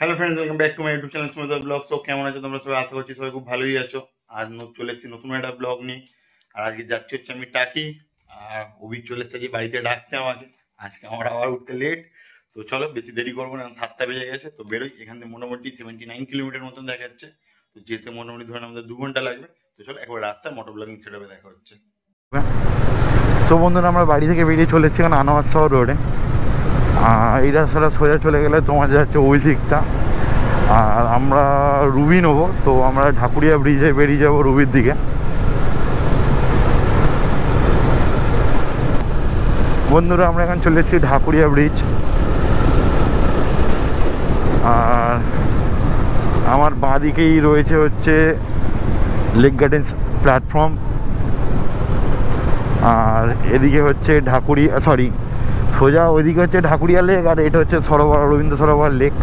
Hello friends, welcome back to my YouTube channel Sumit blog. So কেমন আছো তোমরা সবাই? আশা করছি সবাই খুব ভালোই আছো। আজ চলে এসেছি নতুন একটা ব্লগ নিয়ে। আর আজকে যাচ্ছি হচ্ছে আমি টাকি, আর অভিক চলে এসেছে বাড়িতে ডাকতে আমাকে। আজকে আমার আবার উঠতে লেট, তো চলো বেশি দেরি করবো না, 7টা বেজে গেছে। তো বেরোই, এখান থেকে মোটামুটি 79 কিলোমিটার মতন দেখাচ্ছে। তো যেতে মোটামুটি ধরেন আমাদের 2 ঘন্টা লাগবে। তো চলো একবার রাস্তায় মোটর ব্লগিং সেটআপে দেখা হচ্ছে। সো বন্ধুরা, আমরা বাড়ি থেকে বেরিয়ে চলে এসেছি এখন আনোয়ার শহর রোডে। এই রাস্তাটা সোজা চলে গেলে তোমার যাচ্ছে ওই দিকটা, আর আমরা রুবি নেবো। তো আমরা ঢাকুরিয়া ব্রিজে বেরিয়ে যাবো রুবির দিকে। বন্ধুরা, আমরা এখন চলে এসেছি ঢাকুরিয়া ব্রিজ। আর আমার বাঁ দিকেই রয়েছে হচ্ছে লেক গার্ডেন্স প্ল্যাটফর্ম, আর এদিকে হচ্ছে সোজা ওইদিকে হচ্ছে ঢাকুরিয়া লেক, আর এটা হচ্ছে রবীন্দ্র সরোবর লেক।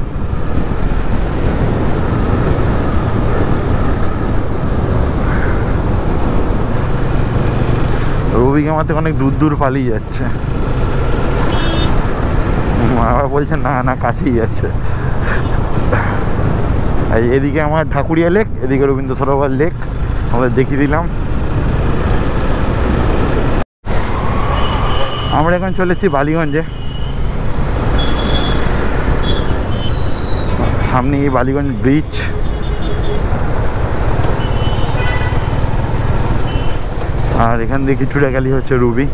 রবিকে আমার থেকে অনেক দূর দূর পালিয়ে যাচ্ছে, আবার বলছে না না কাছেই যাচ্ছে। এদিকে আমার ঢাকুরিয়া লেক, এদিকে রবীন্দ্র সরোবর লেক আমাদের দেখিয়ে দিলাম। আমরা এখন চলে এসেছি বালিগঞ্জে। সামনে এই বালিগঞ্জ ব্রিজ, আর এখান দিয়ে কিছুটা গেলি হচ্ছে রুবি।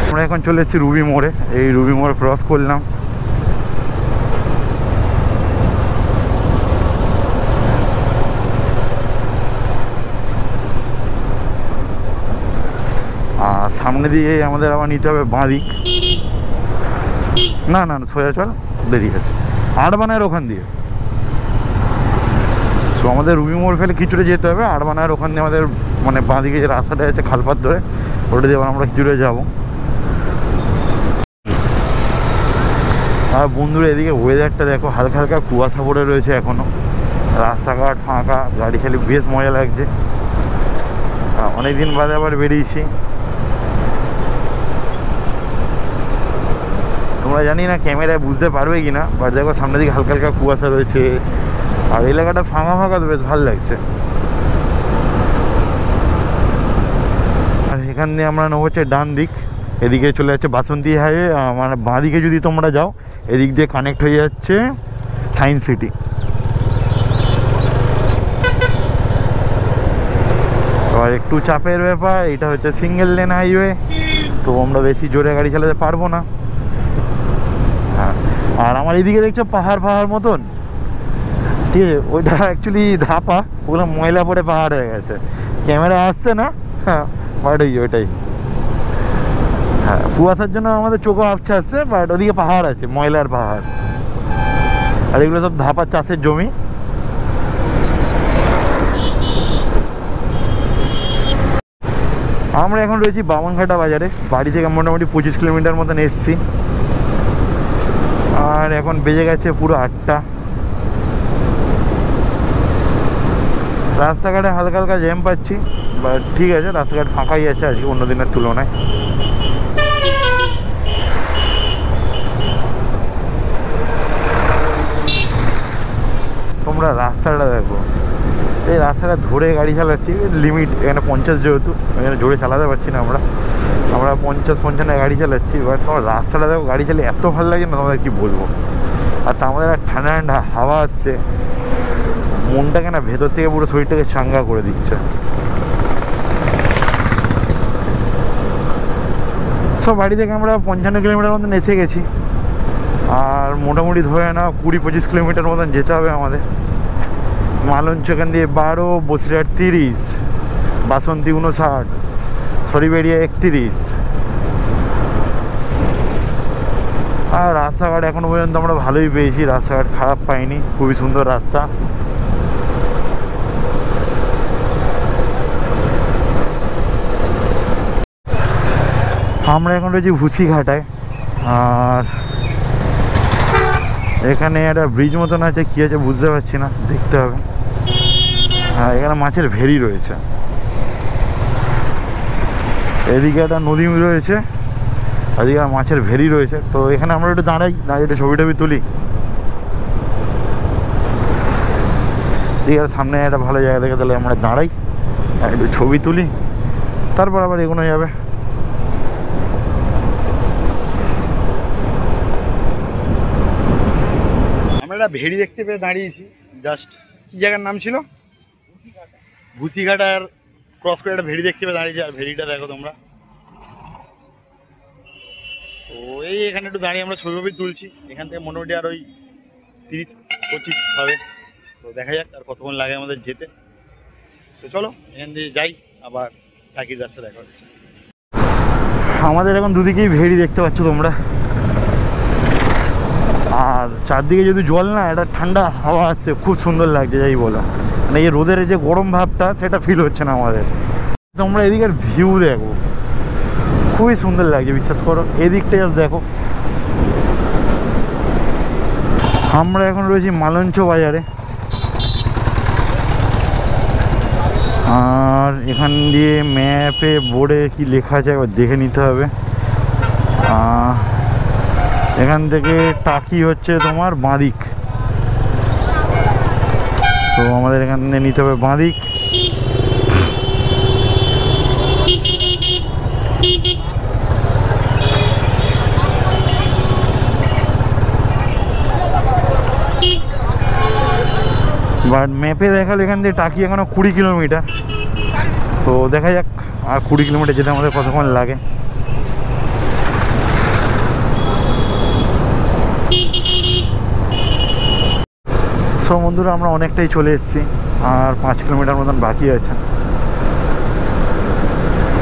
আমরা এখন চলে এসেছি রুবি মোড়ে। এই রুবি মোড় ক্রস করলাম। আর সামনে দিয়ে আমাদের আবার নিতে হবে বাঁদিক। না না সোজা চল, দেরি আছে। আটবানার ওখান দিয়ে, সো আমাদের রুবি মোড় ফেলে কিছুটা যেতে হবে। আটবানার ওখান দিয়ে আমাদের মানে বাঁদিকে যে রাস্তাটা আছে খালপাত ধরে, ওটা দিয়ে আমরা কিছুটা যাবো। আর বন্ধুরা, এদিকে ওয়েদারটা দেখো, হালকা হালকা কুয়াশা পড়ে রয়েছে এখনো। রাস্তাঘাট ফাঁকা, গাড়ি চালি বেশ মজা লাগছে। অনেকদিন বাদে আবার বেরিয়েছি। তোমরা জানি না ক্যামেরায় বুঝতে পারবে কি না, বাট দেখো সামনের দিকে হালকা হালকা কুয়াশা রয়েছে, আর এলাকাটা ফাঁকা ফাঁকা, তো বেশ ভালো লাগছে। আর এখান দিয়ে আমরা নেবো হচ্ছে ডান দিক, এদিকে চলে যাচ্ছে বাসন্তী হাইওয়ে। মানে বাঁ দিকে যদি তোমরা যাও, এদিক দিয়ে কানেক্ট হয়ে যাচ্ছে সায়েন্স সিটি। আর একটু চাপের ব্যাপার, এটা হচ্ছে সিঙ্গেল লেন হাইওয়ে, তো আমরা বেশি জোরে গাড়ি চালাতে পারবো না। হ্যাঁ, আর আমার এইদিকে দেখছো পাহাড় মতন, ঠিক আছে, ওইটা অ্যাকচুয়ালি ধাপা, ওগুলো ময়লা পড়ে পাহাড় হয়ে গেছে। ক্যামেরা আসছে না, হ্যাঁ, বাট ওইটাই। হ্যাঁ, কুয়াশার জন্য আমাদের চোখও আপছে আসছে, বাট ওদিকে পাহাড় আছে, ময়লার পাহাড়। আর এগুলো সব ধাপার চাষের জমি। আমরা এখন রয়েছি বামনঘাটা বাজারে। বাড়ি থেকে মোটামুটি 25 কিলোমিটার মতন এসছি, আর এখন বেজে গেছে পুরো 8টা। রাস্তাঘাটে হালকা হালকা জ্যাম পাচ্ছি, বাট ঠিক আছে, রাস্তাঘাট ফাঁকাই আছে আজকে অন্য দিনের তুলনায়। তোমরা রাস্তাটা দেখো, এই রাস্তাটা ধরে গাড়ি চালাচ্ছি, লিমিট এখানে 50 যেহেতু, এখানে জোরে চালাতে পারছি না। আমরা 50-55 গাড়ি চালাচ্ছি, বাট তোমার রাস্তাটা দেখো, গাড়ি চালিয়ে এত ভালো লাগে না, তোমাদের কি বলবো। আর তা আমাদের ঠান্ডা ঠান্ডা হাওয়া আসছে, মনটাকে না ভেতর থেকে পুরো শরীরটাকে চাঙ্গা করে দিচ্ছে। সব বাড়ি থেকে আমরা 55 কিলোমিটার মতন এসে গেছি, আর মোটামুটি ধরে না 20-25 কিলোমিটার মতন যেতে হবে আমাদের। মালঞ্চ এখান দিয়ে 12, বসিরহাট 30, বাসন্তী 59, সরিবেড়িয়া 31। আর রাস্তাঘাট এখনো পর্যন্ত আমরা ভালোই পেয়েছি, রাস্তাঘাট খারাপ পাইনি, খুবই সুন্দর রাস্তা। আমরা এখন রয়েছি ভুসিঘাটায়, আর এখানে একটা ব্রিজ মতন আছে, কি আছে বুঝতে পারছি না, দেখতে হবে। হ্যাঁ, এখানে মাছের ভেরি রয়েছে। এদিকে একটা নদী রয়েছে, আজকে আর মাছের ভেরি রয়েছে। তো এখানে আমরা একটু দাঁড়াই, দাঁড়িয়ে একটু ছবি টবি তুলি। ঠিক আছে, সামনে একটা ভালো জায়গা দেখে তাহলে আমরা দাঁড়াই আর একটু ছবি তুলি, তারপর আবার এগোনো যাবে। আমরা একটা ভেড়ি দেখতে পেয়ে দাঁড়িয়েছি, জাস্ট কি জায়গার নাম ছিল, ভুসিঘাটার ক্রস করে একটা ভেড়ি দেখতে পেয়ে দাঁড়িয়েছি। আর ভেড়িটা দেখো তোমরা। তো এই এখানে একটু দাঁড়িয়ে আমরা ছবি তুলছি। এখান থেকে মোটামুটি আর ওই 30-25 হবে। তো দেখা যাক আর কতক্ষণ লাগে আমাদের যেতে। তো চলো এখান দিয়ে যাই, আবার টাকির রাস্তা দেখা হচ্ছে। আমাদের এখন দুদিকেই ভেড়ি দেখতে পাচ্ছ তোমরা, আর চারদিকে যদি জল না, একটা ঠান্ডা হাওয়া আসছে, খুব সুন্দর লাগছে। যাই বলো, মানে এই রোদের যে গরম ভাবটা সেটা ফিল হচ্ছে না আমাদের। তোমরা এদিকের ভিউ দেখো, খুবই সুন্দর লাগছে, বিশ্বাস করো। এদিকটা জাস্ট দেখো। আমরা এখন রয়েছি মালঞ্চ বাজারে, আর এখান দিয়ে ম্যাপে বোর্ডে কি লেখা আছে একবার দেখে নিতে হবে। এখান থেকে টাকি হচ্ছে তোমার বাঁদিক, তো আমাদের এখান থেকে নিতে হবে বাঁদিক। বাট ম্যাপে দেখালো এখান থেকে টাকি এখনো 20 কিলোমিটার। তো দেখা যাক আর 20 কিলোমিটার যেতে আমাদের কতক্ষণ লাগে। সো বন্ধুরা, আমরা অনেকটাই চলে এসেছি, আর 5 কিলোমিটার মতন বাকি আছে।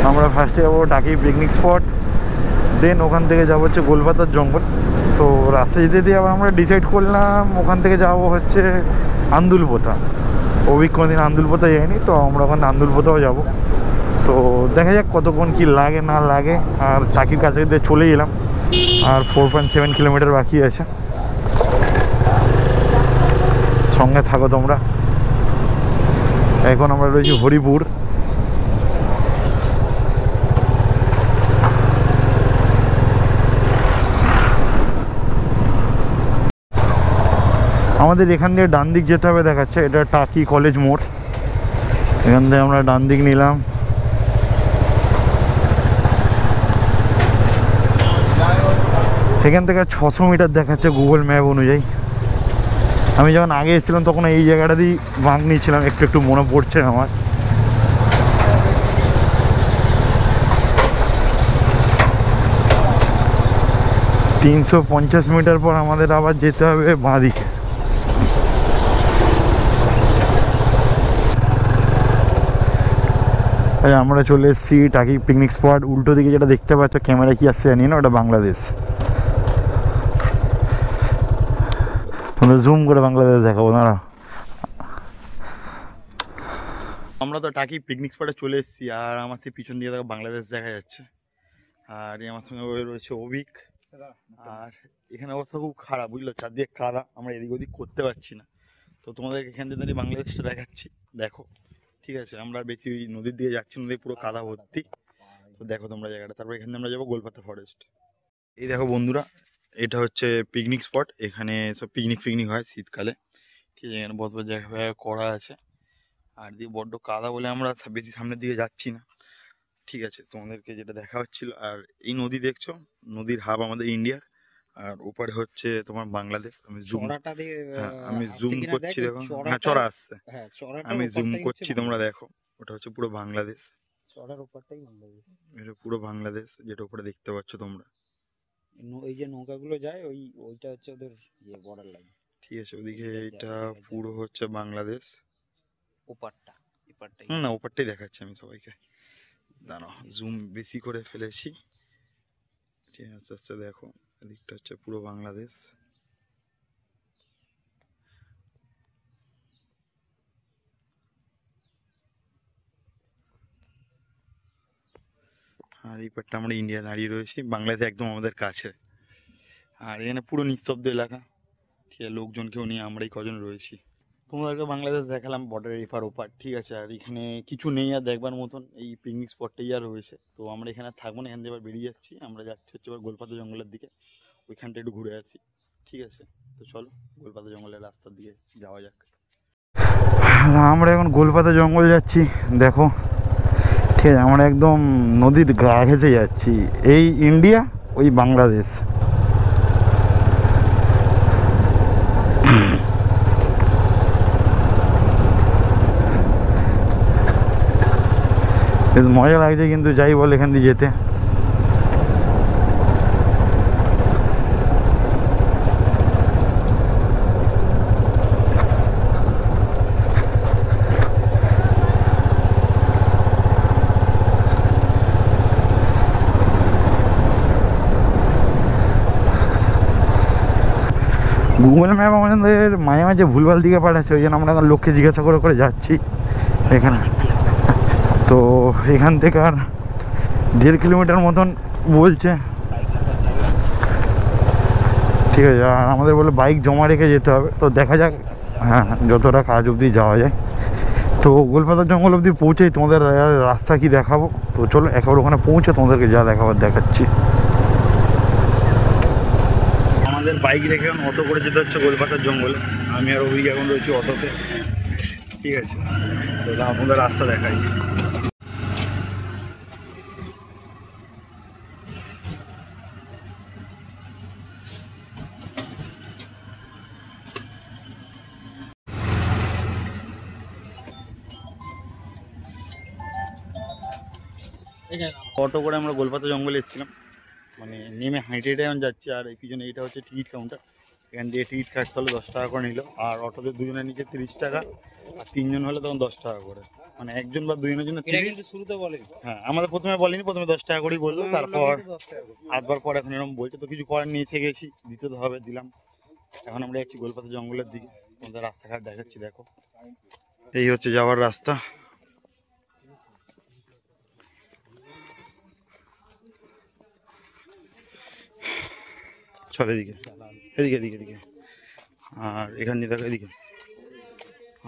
আমরা ফার্স্টে যাবো টাকি পিকনিক স্পট, দেন ওখান থেকে যাবো হচ্ছে গোলপাতার জঙ্গল। তো রাস্তা যেতে দিয়ে আবার আমরা ডিসাইড করলাম ওখান থেকে যাবো হচ্ছে আন্দুলপোতা। অভিক কোনোদিন আন্দুলপোতা যায়নি, তো আমরা ওখানে আন্দুলপোতাও যাবো। তো দেখা যাক কতক্ষণ কি লাগে না লাগে। আর টাকির কাছে দিয়ে চলে এলাম, আর 4.7 কিলোমিটার বাকি আছে। সঙ্গে থাকো তোমরা। এখন আমরা রয়েছি হরিপুর। আমাদের এখান দিয়ে ডান দিক যেতে হবে দেখাচ্ছে, এটা টাকি কলেজ মোড়। এখান থেকে আমরা ডান দিক নিলাম। এখান থেকে 600 মিটার দেখাচ্ছে গুগল ম্যাপ অনুযায়ী। আমি যখন আগে এসেছিলাম তখন এই জায়গাটা দিয়ে বাঁক নিয়েছিলাম, একটু একটু মনে পড়ছে আমার। $350 মিটার পর আমাদের আবার যেতে হবে বাঁদিকে। আমরা চলে এসেছি টাকি পিকনিক স্পট। উল্টো দিকে যেটা দেখতে পাচ্ছ, ক্যামেরা কি আসছে জানি না, ওটা বাংলাদেশ। তোমাদের জুম করে বাংলাদেশ দেখাবো না। আমরা তো টাকি পিকনিক স্পটে চলে এসেছি, আর আমার সেই পিছন দিকে দেখো বাংলাদেশ দেখা যাচ্ছে। আর আমার সঙ্গে রয়েছে অভিক। আর এখানে অবস্থা খুব খারাপ, বুঝলো, চারদিকে কাদা, আমরা এদিক ওদিক করতে পারছি না। তো তোমাদেরকে এখান থেকে দাঁড়িয়ে বাংলাদেশটা দেখাচ্ছি, দেখো। ঠিক আছে, আমরা বেশি ওই নদীর দিকে যাচ্ছি, নদী পুরো কাদা ভর্তি। তো দেখো তোমরা জায়গাটা। তারপর এখানে আমরা যাবো গোলপাতা ফরেস্ট। এই দেখো বন্ধুরা, এটা হচ্ছে পিকনিক স্পট। এখানে সব পিকনিক হয় শীতকালে। ঠিক আছে, এখানে বসবার জায়গা করা আছে। আর দিয়ে বড্ড কাদা বলে আমরা বেশি সামনের দিকে যাচ্ছি না। ঠিক আছে, তোমাদেরকে যেটা দেখা হচ্ছিল। আর এই নদী দেখছো, নদীর হাব আমাদের ইন্ডিয়ার, আর ওপারে হচ্ছে তোমার বাংলাদেশ। আমি জুম করছি, দেখো। হ্যাঁ, চড়া আসছে। আমি জুম করছি, তোমরা দেখো। ওটা হচ্ছে পুরো বাংলাদেশ, চড়ার ওপারটাই বাংলাদেশ। এটা পুরো বাংলাদেশ, যেটা উপরে দেখতে পাচ্ছ তোমরা। এই যে নৌকাগুলো যায়, ওইটা হচ্ছে ওদের বর্ডার লাইন। ঠিক আছে, ওদিকে এটা পুরো হচ্ছে বাংলাদেশ। ওপারটা এপারটাই না, ওপারটাই দেখাচ্ছি আমি সবাইকে। দাঁড়াও, জুম বেশি করে ফেলেছি। ঠিক আছে, আস্তে আস্তে দেখো। এদিকটা হচ্ছে পুরো বাংলাদেশ। আর এই পারটা আমরা ইন্ডিয়া দাঁড়িয়ে রয়েছি, বাংলাদেশ একদম আমাদের কাছে। আর এখানে পুরো নিস্তব্ধ এলাকা। ঠিক আছে, লোকজন কেউ নিয়ে আমরাই কজন রয়েছি। তোমাদেরকে বাংলাদেশ দেখালাম বর্ডারের এপার ওপার, ঠিক আছে। আর এখানে কিছু নেই আর দেখবার মতন, এই পিকনিক স্পটটাই আর রয়েছে। তো আমরা এখানে থাকবো না, এখান থেকে এবার বেরিয়ে যাচ্ছি। আমরা যাচ্ছি হচ্ছে এবার গোলপাতা জঙ্গলের দিকে, ওইখানটা একটু ঘুরে আসি, ঠিক আছে। তো চলো গোলপাতা জঙ্গলের রাস্তার দিকে যাওয়া যাক। আর আমরা এখন গোলপাতা জঙ্গল যাচ্ছি, দেখো ঠিক আছে। আমরা একদম নদীর গা ঘেঁষে যাচ্ছি, এই ইন্ডিয়া ওই বাংলাদেশ। বেশ মজা লাগছে কিন্তু, যাই বল এখান দিয়ে যেতে। গুগল ম্যাপ আমাদের মাঝে মাঝে ভুলভাল দিকে পাঠাচ্ছে, ওই জন্য আমরা এখন লোককে জিজ্ঞাসা করে করে যাচ্ছি এখানে। তো এখান থেকে আর 1.5 কিলোমিটার মতন বলছে, ঠিক আছে। আর আমাদের বলে বাইক জমা রেখে যেতে হবে, তো দেখা যাক হ্যাঁ যতটা কাজ অবধি যাওয়া যায়। তো গোলপাতার জঙ্গল অবধি পৌঁছেই তোমাদের রাস্তা কি দেখাবো। তো চলো একেবারে ওখানে পৌঁছে তোমাদেরকে যা দেখাবার দেখাচ্ছি। আমাদের বাইক রেখে এখন অটো করে যেতে হচ্ছে গোলপাতার জঙ্গলে। আমি আর অভিক এখন রয়েছি অটোতে, ঠিক আছে। তো আপনাদের রাস্তা দেখাই। অটো করে আমরা গোলপাতা জঙ্গলে এসেছিলাম, মানে নেমে হাঁটে হেঁটে এখন যাচ্ছি। আর এই পিছনে এটা হচ্ছে টিকিট কাউন্টার, এখান দিয়ে টিকিট কাটতে হলে 10 টাকা করে নিল। আর অটোতে দুজনের নিচে 30 টাকা, আর 3 জন হলে তখন 10 টাকা করে, মানে একজন বা দুজনের জন্য 30। শুরুতে বলে হ্যাঁ আমাদের প্রথমে বলেনি, প্রথমে 10 টাকা করেই বললো, তারপর আসবার পর এখন এরকম বলছে। তো কিছু করার নিয়ে এসে গেছি, দিতে তো হবে, দিলাম। এখন আমরা যাচ্ছি গোলপাতা জঙ্গলের দিকে, তোমাদের রাস্তাঘাট দেখাচ্ছি দেখো। এই হচ্ছে যাওয়ার রাস্তা। চল এদিকে এদিকে এদিকে এদিকে। আর এখান দিয়ে দেখো এদিকে,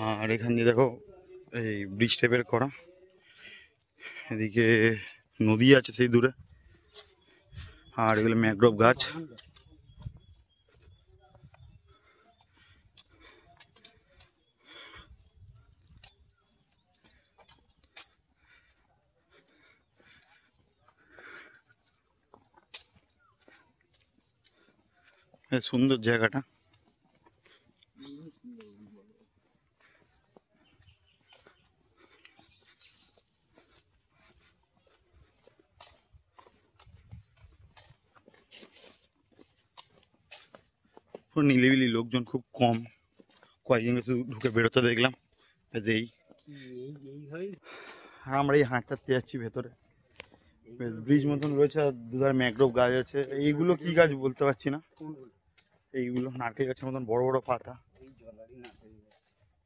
আর এখান দিয়ে দেখো এই ব্রিজ টাইপের করা, এদিকে নদী আছে সেই দূরে। আর এগুলো ম্যানগ্রোভ গাছ। সুন্দর জায়গাটা। পুরো নিলিবিলি, লোকজন খুব কম, কয়েকজনকে শুধু ঢুকে বেরোতে দেখলাম। এই আর আমরা এই হাঁটতে যাচ্ছি ভেতরে, বেশ ব্রিজ মতন রয়েছে, আর দুধারে ম্যানগ্রোভ গাছ আছে। এইগুলো কি গাছ বলতে পারছি না, এইগুলো নারকেল গাছের মতন বড় বড় পাতা,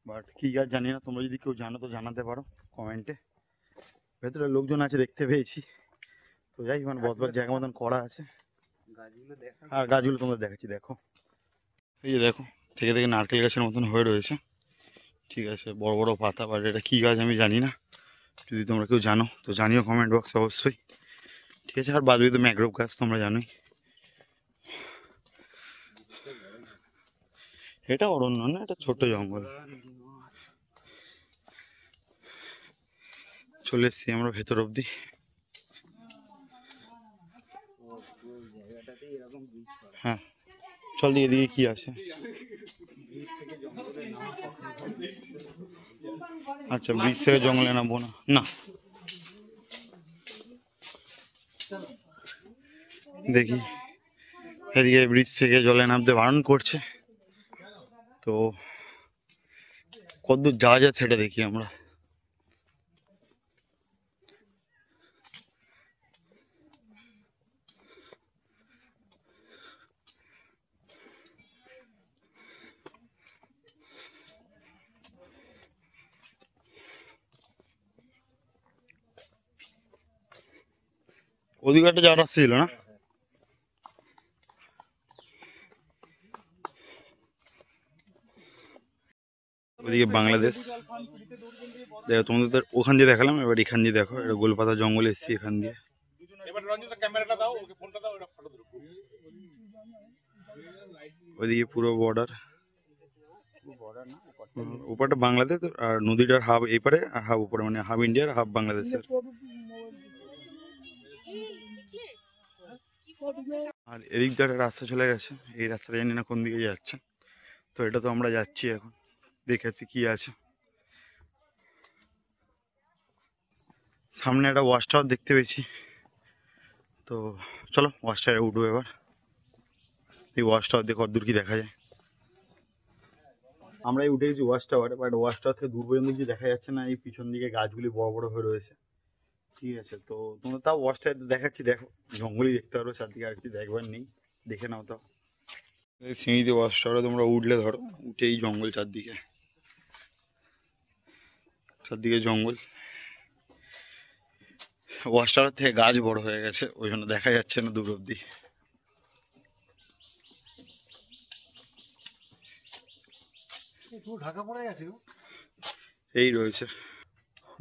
বাট কি গাছ জানি না। তোমরা যদি কেউ জানো তো জানাতে পারো কমেন্টে। ভেতরে লোকজন আছে দেখতে পেয়েছি। তো যাই মানে বসবার জায়গা মতন করা আছে। আর গাছগুলো তোমরা দেখাচ্ছি দেখো, এই যে দেখো থেকে থেকে নারকেল গাছের মতন হয়ে রয়েছে, ঠিক আছে। বড় বড় পাতা, বাট এটা কী গাছ আমি জানি না। যদি তোমরা কেউ জানো তো জানিও কমেন্ট বক্সে অবশ্যই, ঠিক আছে। আর বাদবি তো ম্যানগ্রোভ গাছ তোমরা জানোই। এটা অরণ্য না, এটা ছোট জঙ্গল। চলে এসছি আমরা ভেতর অবধি। হ্যাঁ চল দিয়ে দিকে কি আছে। আচ্ছা ব্রিজ থেকে জঙ্গলে নামবো না, না দেখি এদিকে ব্রিজ থেকে জলে নামতে বারণ করছে। তো কতদূর যাওয়া যায় সেটা দেখি আমরা। ওদিকে একটা যাওয়ার রাস্তা ছিল না? ওদিকে বাংলাদেশ। দেখো তোমাদের তো ওখান দিয়ে দেখালাম, এবার এখান দিয়ে দেখো, এটা গোলপাতা জঙ্গল এসছি এখান দিয়ে। ওইদিকে পুরো বর্ডার, ওপারটা বাংলাদেশ আর নদীটার হাফ এই পারে আর হাফ উপরে, মানে হাফ ইন্ডিয়ার হাফ বাংলাদেশের। আর এদিক দিয়ে একটা রাস্তা চলে গেছে, এই রাস্তাটা জানি না কোন দিকে যাচ্ছে, তো এটা তো আমরা যাচ্ছি এখন, দেখেছি কি আছে। সামনে একটা ওয়াচ টাওয়ার দেখতে পেয়েছি, তো চলো ওয়াচ টাওয়ারে উঠবো এবার। এই ওয়াচ টাওয়ার দিয়ে কতদূর কি দেখা যায়। আমরাই উঠে গেছি ওয়াচ টাওয়ারে, বাট ওয়াচ টাওয়ার থেকে দূর পর্যন্ত কিছু দেখা যাচ্ছে না, এই পিছন দিকে গাছগুলি বড় বড় হয়ে রয়েছে। ঠিক আছে, তো তোমরা তাও ওয়াচ টাওয়ার দেখাচ্ছি, দেখো জঙ্গলই দেখতে পারো, চারদিকে আর কিছু দেখবার নেই, দেখে নাও। তাও এই সিঁড়িতে ওয়াচ টাওয়ারে তোমরা উঠলে ধরো, উঠে এই জঙ্গল চারদিকে, চারদিকে জঙ্গল। ওয়াচ টাওয়ার থেকে গাছ বড় হয়ে গেছে, ওই জন্য দেখা যাচ্ছে না দূর অব্দি। এই রয়েছে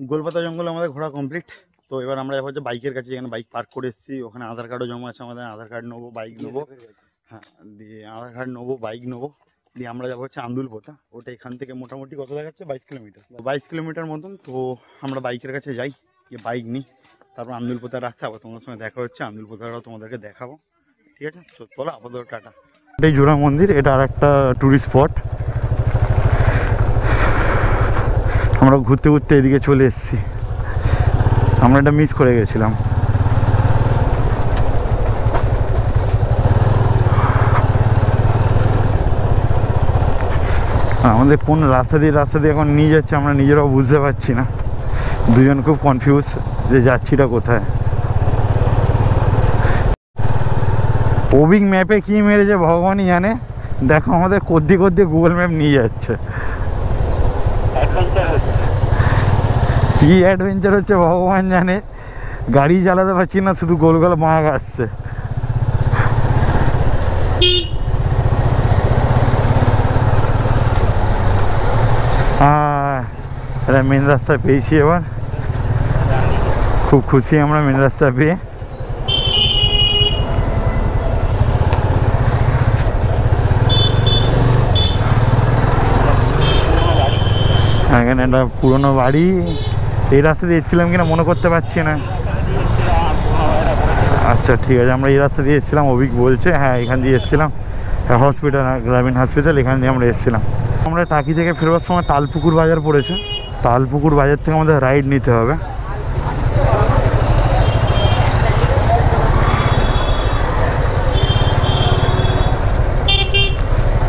গোলপাতা জঙ্গল। আমাদের ঘোরা কমপ্লিট, তো এবার আমরা যাবো হচ্ছে বাইকের কাছে, যেখানে বাইক পার্ক করে এসেছি। ওখানে আধার কার্ডও জমা আছে আমাদের, আধার কার্ড নেবো, বাইক নেবো। হ্যাঁ, দিয়ে আধার কার্ড নেবো, বাইক নেবো, দিয়ে আমরা যাবো হচ্ছে আন্দুলপোতা। ওটা এখান থেকে মোটামুটি কত দেখাচ্ছে, 22 কিলোমিটার, 22 কিলোমিটার মতন। তো আমরা বাইকের কাছে যাই, গিয়ে বাইক নিই, তারপর আন্দুলপোতার রাস্তা আবার তোমাদের সঙ্গে দেখা হচ্ছে, আন্দুলপোতাটাও তোমাদেরকে দেখাবো। ঠিক আছে, তো চলো আপাতত টাটা। এটাই জোড়া মন্দির, এটা আর একটা টুরিস্ট স্পট। আমরা ঘুরতে ঘুরতে এদিকে চলে এসেছি, আমরা এটা মিস করে গেছিলাম। আমাদের কোন রাস্তা দিয়ে এখন নিয়ে যাচ্ছে আমরা নিজেরাও বুঝতে পারছি না, দুজন খুব কনফিউজ যে যাচ্ছিটা কোথায়। অভিক ম্যাপে কি মেরেছে ভগবানই জানে, দেখো আমাদের কদ্দি গুগল ম্যাপ নিয়ে যাচ্ছে। কি অ্যাডভেঞ্চার হচ্ছে ভগবান জানে, গাড়ি চালাতে পারছি না, শুধু গোল গোল মাগ আসছে। এটা মেন রাস্তা পেয়েছি এবার, খুব খুশি আমরা মেন রাস্তা পেয়ে। এখানে একটা পুরোনো বাড়ি, এই রাস্তা দিয়ে এসেছিলাম কিনা মনে করতে পারছি না। আচ্ছা ঠিক আছে, আমরা এই রাস্তা দিয়ে এসেছিলাম, অভিক বলছে। হ্যাঁ, এখান দিয়ে এসেছিলাম, হসপিটাল, গ্রামীণ হসপিটাল, এখান দিয়ে আমরা এসেছিলাম। আমরা টাকি থেকে ফেরবার সময় তালপুকুর বাজার পড়েছে, তালপুকুর বাজার থেকে আমাদের রাইড নিতে হবে।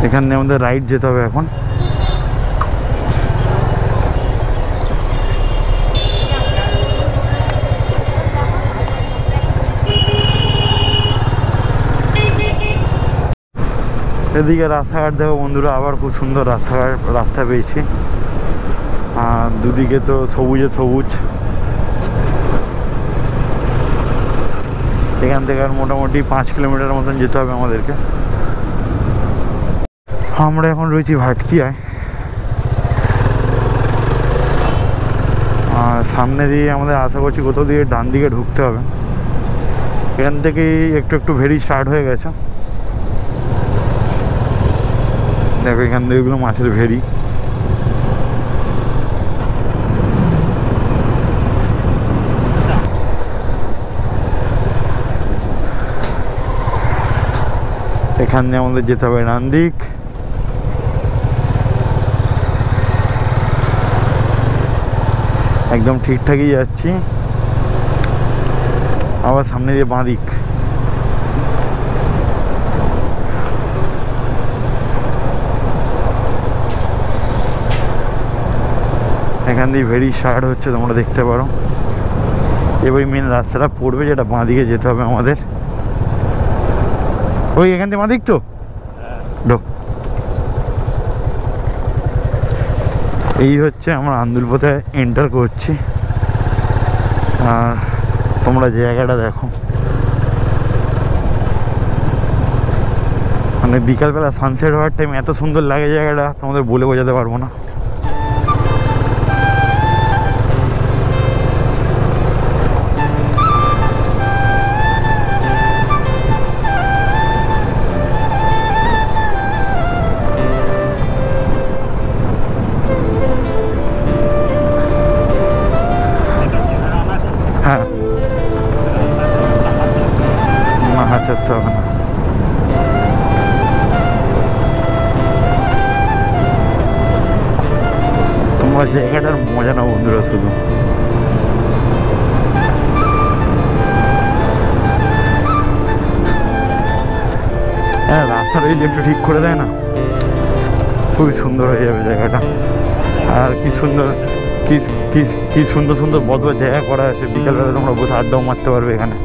এখান দিয়ে আমাদের রাইড যেতে হবে এখন। এদিকে রাস্তাঘাট দেখো বন্ধুরা, আবার খুব সুন্দর রাস্তা পেয়েছি, আর দুদিকে তো সবুজে সবুজ। এখান থেকে আর মোটামুটি 5 কিলোমিটার মতন যেতে হবে আমাদেরকে। আমরা এখন রয়েছি ভাটকিয়ায়, আর সামনে দিয়ে আমাদের আশা করছি কোথাও দিয়ে ডান দিকে ঢুকতে হবে। এখান থেকেই একটু একটু ভেরি স্টার্ট হয়ে গেছে, দেখো এখান থেকে এগুলো মাছের ভেরি। এখান দিয়ে আমাদের যেতে হবে রান্দিক। একদম ঠিকঠাকই যাচ্ছি, আবার সামনে দিয়ে বাঁদিক। এখান দিয়ে ভেরি স্টার্ট হচ্ছে, তোমরা দেখতে পারো। এবারে মেন রাস্তাটা পড়বে, যেটা বাঁদিকে যেতে হবে আমাদের। ওই এখান থেকে বাঁদিক তো ঢোক। এই হচ্ছে আমরা আন্দুলপোতে এন্টার করছি, আর তোমরা জায়গাটা দেখো, মানে বিকালবেলা সানসেট হওয়ার টাইম এত সুন্দর লাগে জায়গাটা, তোমাদের বলে বোঝাতে পারবো না। আমরা জায়গাটার মজা না বন্ধুরা শুধু। হ্যাঁ, রাস্তাটা যদি একটু ঠিক করে দেয় না খুবই সুন্দর হয়ে যাবে জায়গাটা। আর কি সুন্দর কি সুন্দর সুন্দর বসবার জায়গা করা আছে, বিকালবেলা তোমরা বসে আড্ডাও মারতে পারবে এখানে।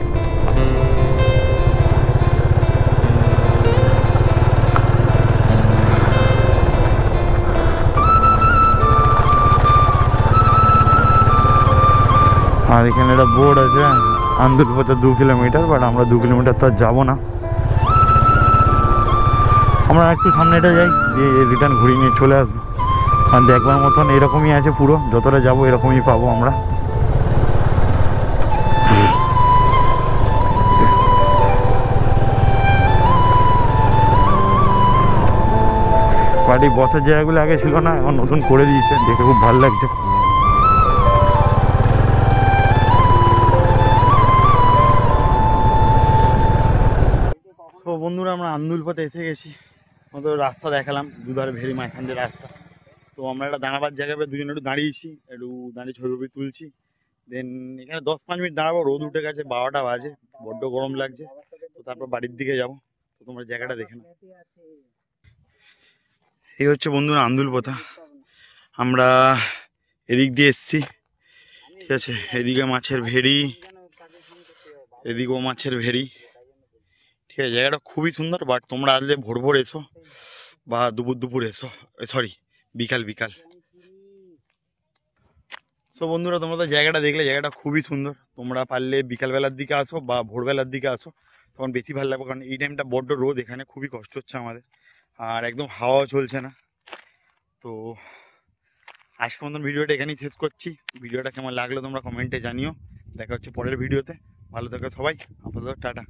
আর এখানে একটা বোর্ড আছে আন্দুলপথে 2 কিলোমিটার, বাট আমরা 2 কিলোমিটার তো আর যাবো না, আমরা একটু সামনেটা যাই দিয়ে রিটার্ন ঘুরিয়ে নিয়ে চলে আসবো। আর দেখবার মতন এরকমই আছে পুরো, যতটা যাবো এরকমই পাবো আমরা। বাড়ি বসার জায়গাগুলো আগে ছিল না, এখন নতুন করে দিয়েছে, দেখে খুব ভালো লাগছে। তো বন্ধুরা আমরা আন্দুলপথে এসে গেছি, আমাদের রাস্তা দেখালাম, দুধারে ভেরি মাঝখান দিয়ে রাস্তা। তো আমরা একটা দাঁড়াবার জায়গা পেয়ে দুজনে একটু দাঁড়িয়েছি, একটু দাঁড়িয়ে ছবি তুলছি। দেন এখানে 10-5 মিনিট দাঁড়াবো, রোদ উঠে গেছে, 12টা বাজে, বড্ড গরম লাগছে। তো তারপর বাড়ির দিকে যাবো। তো তোমরা জায়গাটা দেখে নাও। এই হচ্ছে বন্ধুরা আন্দুলপথা, আমরা এদিক দিয়ে এসছি, ঠিক আছে। এদিকে মাছের ভেড়ি, এদিকেও মাছের ভেড়ি, ঠিক আছে। জায়গাটা খুবই সুন্দর, বাট তোমরা আসলে ভোর ভোর এসো বা দুপুর এসো, সরি বিকাল। সো বন্ধুরা তোমরা তো জায়গাটা দেখলে, জায়গাটা খুবই সুন্দর। তোমরা পারলে বিকালবেলার দিকে আসো বা ভোরবেলার দিকে আসো, তখন বেশি ভালো লাগবে, কারণ এই টাইমটা বড্ড রোদ, এখানে খুবই কষ্ট হচ্ছে আমাদের, আর একদম হাওয়াও চলছে না। তো আজকের মতন ভিডিওটা এখানেই শেষ করছি। ভিডিওটা কেমন লাগলো তোমরা কমেন্টে জানিও। দেখা হচ্ছে পরের ভিডিওতে, ভালো থাকো সবাই, আপাতত টাটা।